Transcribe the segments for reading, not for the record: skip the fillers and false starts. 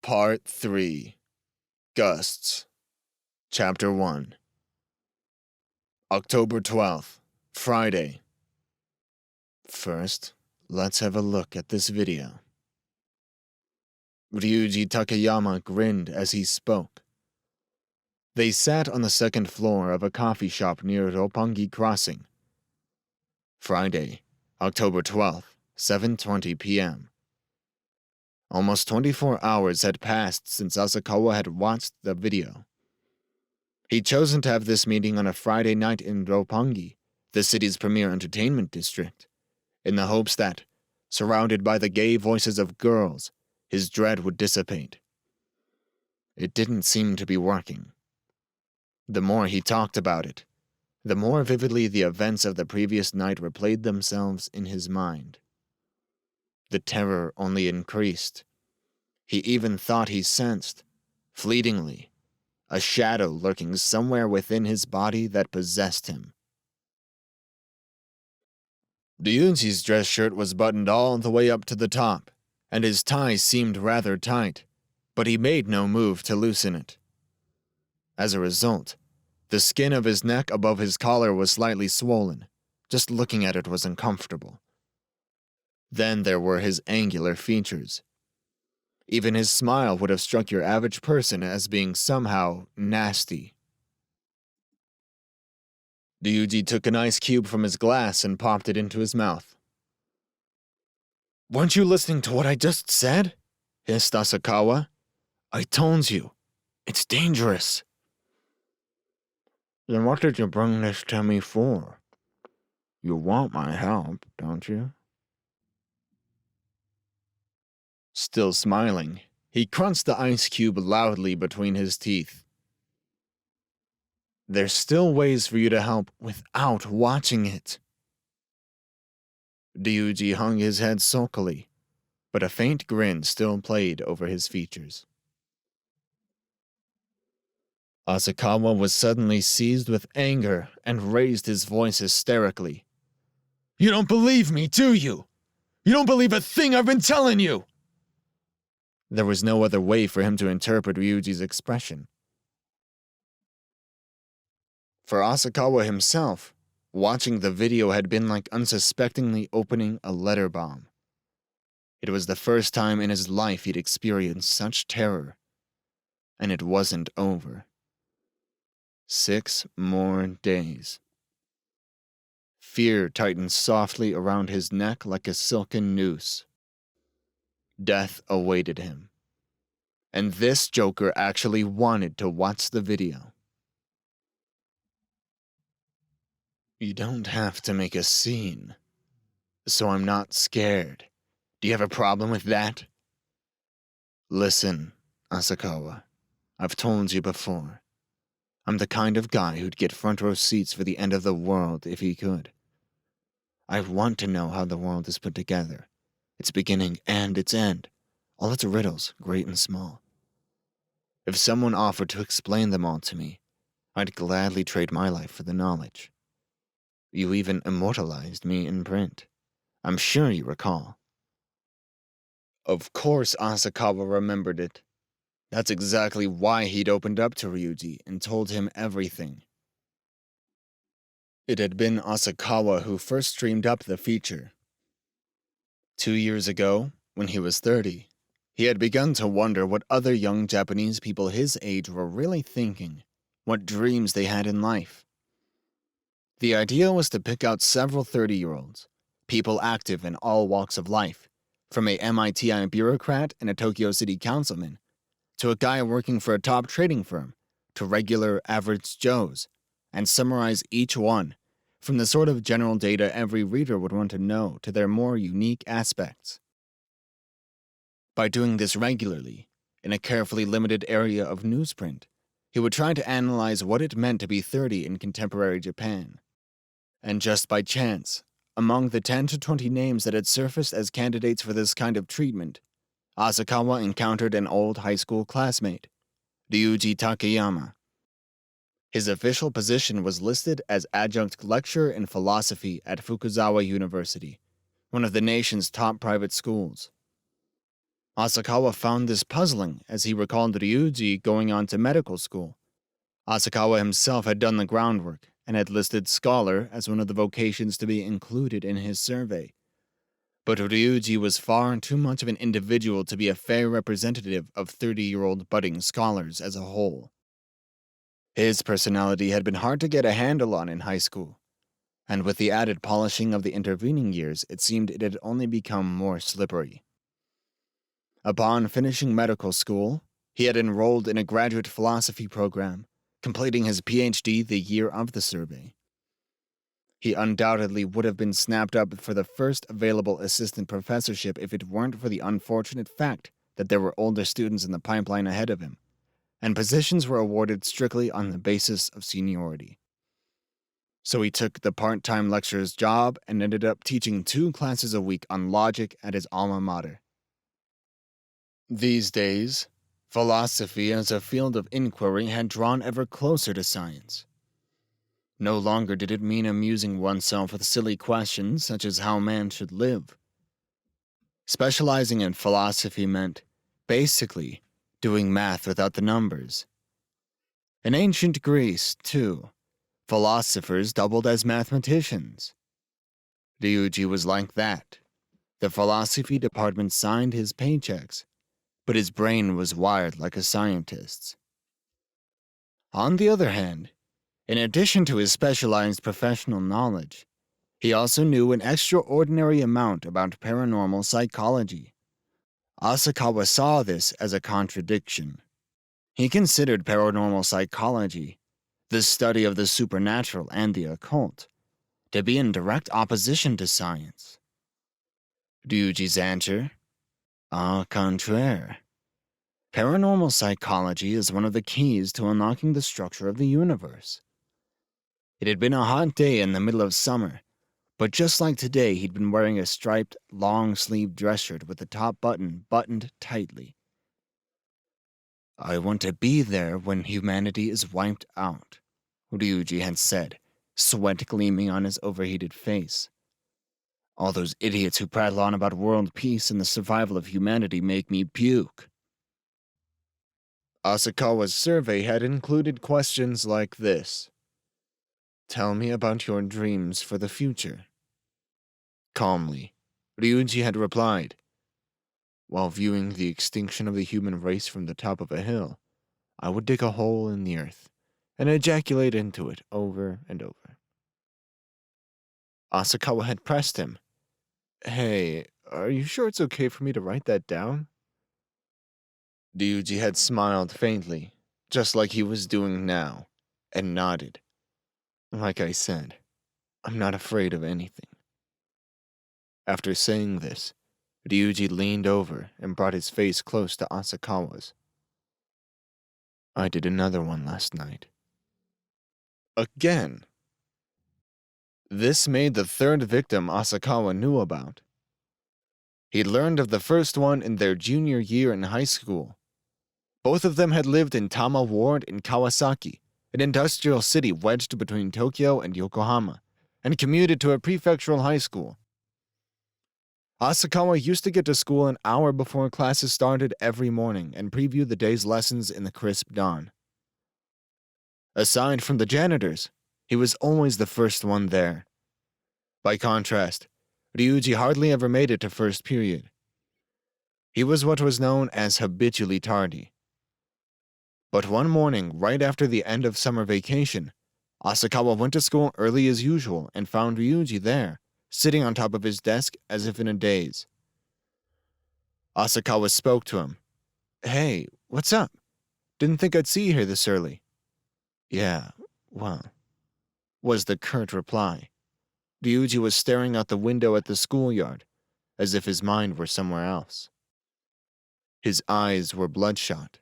Part 3. Gusts. Chapter 1. October 12th, Friday. First, let's have a look at this video. Ryuji Takayama grinned as he spoke. They sat on the second floor of a coffee shop near Roppongi Crossing. Friday, October 12th, 7:20 p.m. Almost 24 hours had passed since Asakawa had watched the video. He'd chosen to have this meeting on a Friday night in Roppongi, the city's premier entertainment district, in the hopes that, surrounded by the gay voices of girls, his dread would dissipate. It didn't seem to be working. The more he talked about it, the more vividly the events of the previous night replayed themselves in his mind. The terror only increased. He even thought he sensed, fleetingly, a shadow lurking somewhere within his body that possessed him. Ryuji's dress shirt was buttoned all the way up to the top, and his tie seemed rather tight, but he made no move to loosen it. As a result, the skin of his neck above his collar was slightly swollen. Just looking at it was uncomfortable. Then there were his angular features. Even his smile would have struck your average person as being somehow nasty. Ryuji took an ice cube from his glass and popped it into his mouth. "Weren't you listening to what I just said?" hissed Asakawa. "I told you, it's dangerous." "Then what did you bring this to me for? You want my help, don't you?" Still smiling, he crunched the ice cube loudly between his teeth. "There's still ways for you to help without watching it." Ryuji hung his head sulkily, but a faint grin still played over his features. Asakawa was suddenly seized with anger and raised his voice hysterically. "You don't believe me, do you? You don't believe a thing I've been telling you!" There was no other way for him to interpret Ryuji's expression. For Asakawa himself, watching the video had been like unsuspectingly opening a letter bomb. It was the first time in his life he'd experienced such terror. And it wasn't over. 6 more days. Fear tightened softly around his neck like a silken noose. Death awaited him. And this joker actually wanted to watch the video. "You don't have to make a scene, so I'm not scared. Do you have a problem with that?" "Listen, Asakawa, I've told you before. I'm the kind of guy who'd get front row seats for the end of the world if he could. I want to know how the world is put together, its beginning and its end, all its riddles, great and small. If someone offered to explain them all to me, I'd gladly trade my life for the knowledge. You even immortalized me in print. I'm sure you recall." Of course Asakawa remembered it. That's exactly why he'd opened up to Ryuji and told him everything. It had been Asakawa who first dreamed up the feature. 2 years ago, when he was 30, he had begun to wonder what other young Japanese people his age were really thinking, what dreams they had in life. The idea was to pick out several 30-year-olds, people active in all walks of life, from a MIT bureaucrat and a Tokyo City councilman, to a guy working for a top trading firm, to regular average Joes, and summarize each one, from the sort of general data every reader would want to know to their more unique aspects. By doing this regularly, in a carefully limited area of newsprint, he would try to analyze what it meant to be 30 in contemporary Japan. And just by chance, among the 10 to 20 names that had surfaced as candidates for this kind of treatment, Asakawa encountered an old high school classmate, Ryuji Takayama. His official position was listed as adjunct lecturer in philosophy at Fukuzawa University, one of the nation's top private schools. Asakawa found this puzzling as he recalled Ryuji going on to medical school. Asakawa himself had done the groundwork and had listed scholar as one of the vocations to be included in his survey. But Ryuji was far too much of an individual to be a fair representative of 30-year-old budding scholars as a whole. His personality had been hard to get a handle on in high school, and with the added polishing of the intervening years, it seemed it had only become more slippery. Upon finishing medical school, he had enrolled in a graduate philosophy program, completing his PhD the year of the survey. He undoubtedly would have been snapped up for the first available assistant professorship if it weren't for the unfortunate fact that there were older students in the pipeline ahead of him, and positions were awarded strictly on the basis of seniority. So he took the part-time lecturer's job and ended up teaching 2 classes a week on logic at his alma mater. These days, philosophy as a field of inquiry had drawn ever closer to science. No longer did it mean amusing oneself with silly questions such as how man should live. Specializing in philosophy meant, basically, doing math without the numbers. In ancient Greece, too, philosophers doubled as mathematicians. Ryuji was like that. The philosophy department signed his paychecks, but his brain was wired like a scientist's. On the other hand, in addition to his specialized professional knowledge, he also knew an extraordinary amount about paranormal psychology. Asakawa saw this as a contradiction. He considered paranormal psychology, the study of the supernatural and the occult, to be in direct opposition to science. Ryuji's answer? Au contraire. Paranormal psychology is one of the keys to unlocking the structure of the universe. It had been a hot day in the middle of summer, but just like today, he'd been wearing a striped, long-sleeved dress shirt with the top button buttoned tightly. I want to be there when humanity is wiped out, Ryuji had said, sweat gleaming on his overheated face. All those idiots who prattle on about world peace and the survival of humanity make me puke. Asakawa's survey had included questions like this. Tell me about your dreams for the future. Calmly, Ryuji had replied. While viewing the extinction of the human race from the top of a hill, I would dig a hole in the earth and ejaculate into it over and over. Asakawa had pressed him. Hey, are you sure it's okay for me to write that down? Ryuji had smiled faintly, just like he was doing now, and nodded. Like I said, I'm not afraid of anything. After saying this, Ryuji leaned over and brought his face close to Asakawa's. I did another one last night. Again? This made the 3rd victim Asakawa knew about. He learned of the first one in their junior year in high school. Both of them had lived in Tama Ward in Kawasaki, an industrial city wedged between Tokyo and Yokohama, and commuted to a prefectural high school. Asakawa used to get to school an hour before classes started every morning and preview the day's lessons in the crisp dawn. Aside from the janitors, he was always the first one there. By contrast, Ryuji hardly ever made it to first period. He was what was known as habitually tardy. But one morning, right after the end of summer vacation, Asakawa went to school early as usual and found Ryuji there, sitting on top of his desk as if in a daze. Asakawa spoke to him. Hey, what's up? Didn't think I'd see you here this early. Yeah, well, was the curt reply. Ryuji was staring out the window at the schoolyard, as if his mind were somewhere else. His eyes were bloodshot.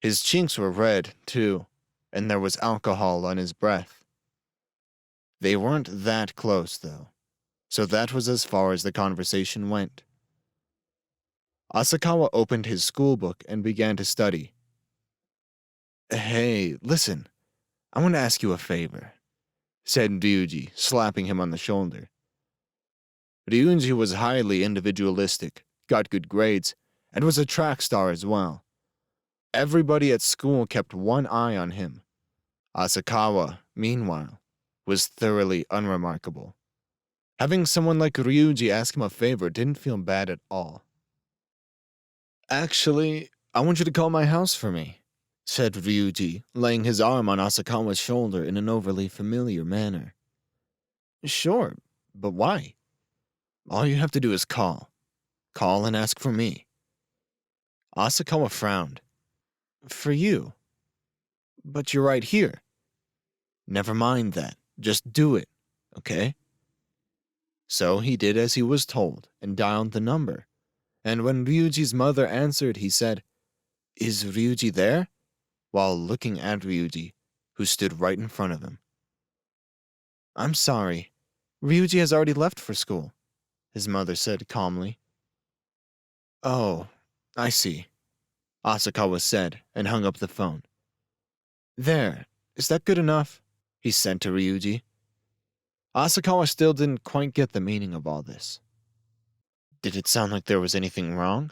His cheeks were red, too, and there was alcohol on his breath. They weren't that close, though, so that was as far as the conversation went. Asakawa opened his schoolbook and began to study. Hey, listen, I want to ask you a favor, said Ryuji, slapping him on the shoulder. Ryuji was highly individualistic, got good grades, and was a track star as well. Everybody at school kept one eye on him. Asakawa, meanwhile, was thoroughly unremarkable. Having someone like Ryuji ask him a favor didn't feel bad at all. "Actually, I want you to call my house for me," said Ryuji, laying his arm on Asakawa's shoulder in an overly familiar manner. "Sure, but why? All you have to do is call. Call and ask for me." Asakawa frowned. "For you? But you're right here." "Never mind that. Just do it, okay?" So he did as he was told and dialed the number. And when Ryuji's mother answered, he said, "Is Ryuji there?" while looking at Ryuji, who stood right in front of him. "I'm sorry. Ryuji has already left for school," his mother said calmly. "Oh, I see," Asakawa said and hung up the phone. "There, is that good enough?" he said to Ryuji. Asakawa still didn't quite get the meaning of all this. "Did it sound like there was anything wrong?"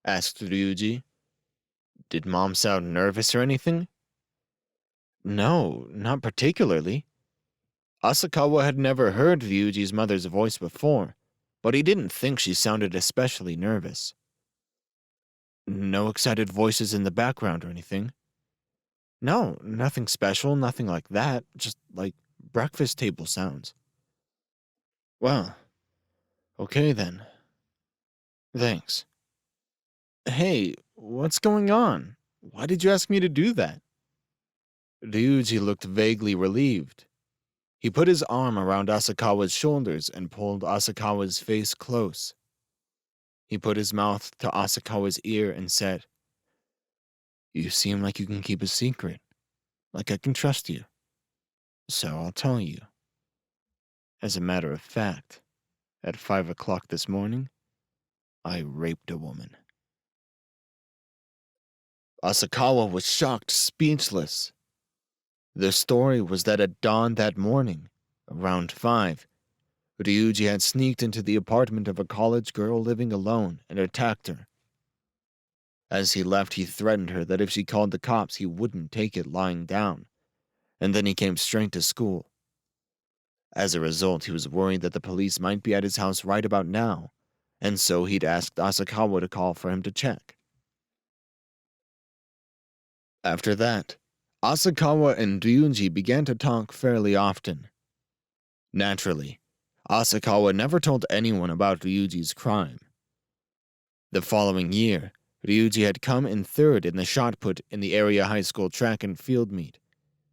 asked Ryuji. "Did Mom sound nervous or anything?" "No, not particularly." Asakawa had never heard Ryuji's mother's voice before, but he didn't think she sounded especially nervous. "No excited voices in the background or anything?" "No, nothing special, nothing like that, just like breakfast table sounds." "Well, okay then. Thanks." "Hey, what's going on? Why did you ask me to do that?" Ryuji looked vaguely relieved. He put his arm around Asakawa's shoulders and pulled Asakawa's face close. He put his mouth to Asakawa's ear and said, "You seem like you can keep a secret, like I can trust you. So I'll tell you. As a matter of fact, at 5 o'clock this morning, I raped a woman." Asakawa was shocked, speechless. The story was that at dawn that morning, around 5, Ryuji had sneaked into the apartment of a college girl living alone and attacked her. As he left, he threatened her that if she called the cops, he wouldn't take it lying down, and then he came straight to school. As a result, he was worried that the police might be at his house right about now, and so he'd asked Asakawa to call for him to check. After that, Asakawa and Ryuji began to talk fairly often. Naturally, Asakawa never told anyone about Ryuji's crime. The following year, Ryuji had come in third in the shot put in the area high school track and field meet,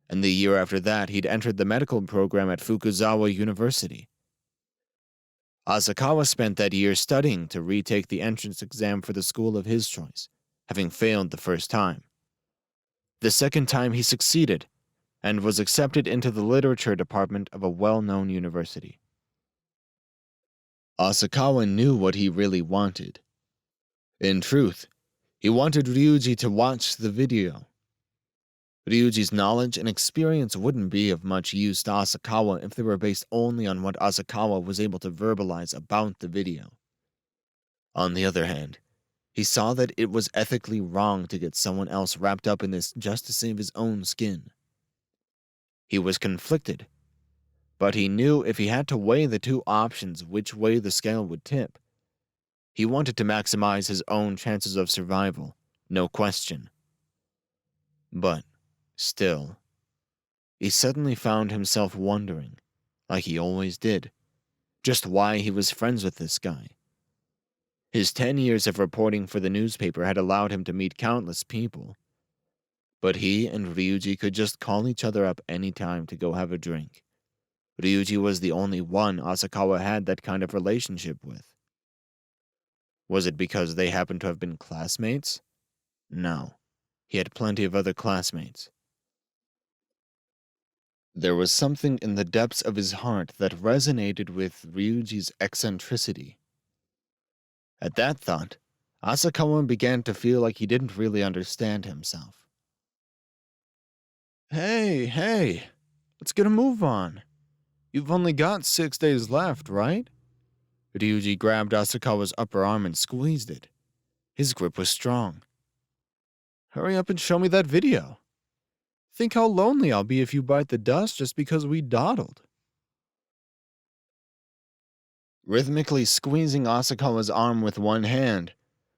and the year after that he'd entered the medical program at Fukuzawa University. Asakawa spent that year studying to retake the entrance exam for the school of his choice, having failed the first time. The second time he succeeded, and was accepted into the literature department of a well-known university. Asakawa knew what he really wanted. In truth, he wanted Ryuji to watch the video. Ryuji's knowledge and experience wouldn't be of much use to Asakawa if they were based only on what Asakawa was able to verbalize about the video. On the other hand, he saw that it was ethically wrong to get someone else wrapped up in this just to save his own skin. He was conflicted, but he knew if he had to weigh the two options which way the scale would tip. He wanted to maximize his own chances of survival, no question. But, still, he suddenly found himself wondering, like he always did, just why he was friends with this guy. His 10 years of reporting for the newspaper had allowed him to meet countless people, but he and Ryuji could just call each other up any time to go have a drink. Ryuji was the only one Asakawa had that kind of relationship with. Was it because they happened to have been classmates? No, he had plenty of other classmates. There was something in the depths of his heart that resonated with Ryuji's eccentricity. At that thought, Asakawa began to feel like he didn't really understand himself. Hey, let's get a move on. You've only got 6 days left, right?" Ryuji grabbed Asakawa's upper arm and squeezed it. His grip was strong. Hurry up and show me that video. Think how lonely I'll be if you bite the dust just because we dawdled. Rhythmically squeezing Asakawa's arm with one hand,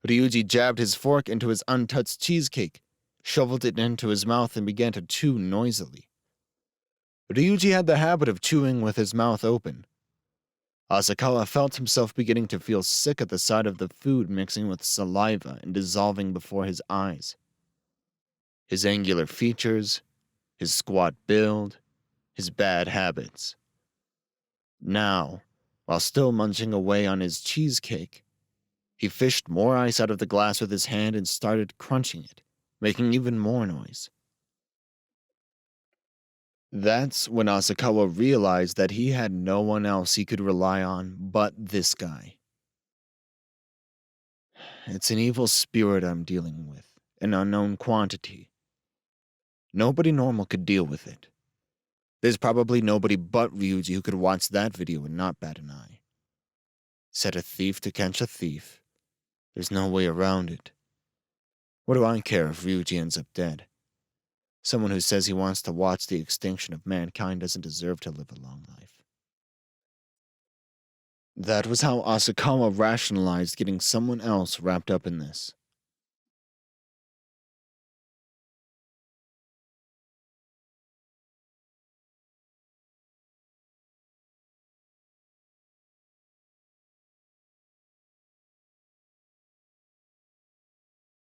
Ryuji jabbed his fork into his untouched cheesecake, shoveled it into his mouth, and began to chew noisily. Ryuji had the habit of chewing with his mouth open. Asakawa felt himself beginning to feel sick at the sight of the food mixing with saliva and dissolving before his eyes. His angular features, his squat build, his bad habits. Now, while still munching away on his cheesecake, he fished more ice out of the glass with his hand and started crunching it, making even more noise. That's when Asakawa realized that he had no one else he could rely on but this guy. It's an evil spirit I'm dealing with, an unknown quantity. Nobody normal could deal with it. There's probably nobody but Ryuji who could watch that video and not bat an eye. Set a thief to catch a thief. There's no way around it. What do I care if Ryuji ends up dead? Someone who says he wants to watch the extinction of mankind doesn't deserve to live a long life. That was how Asakawa rationalized getting someone else wrapped up in this.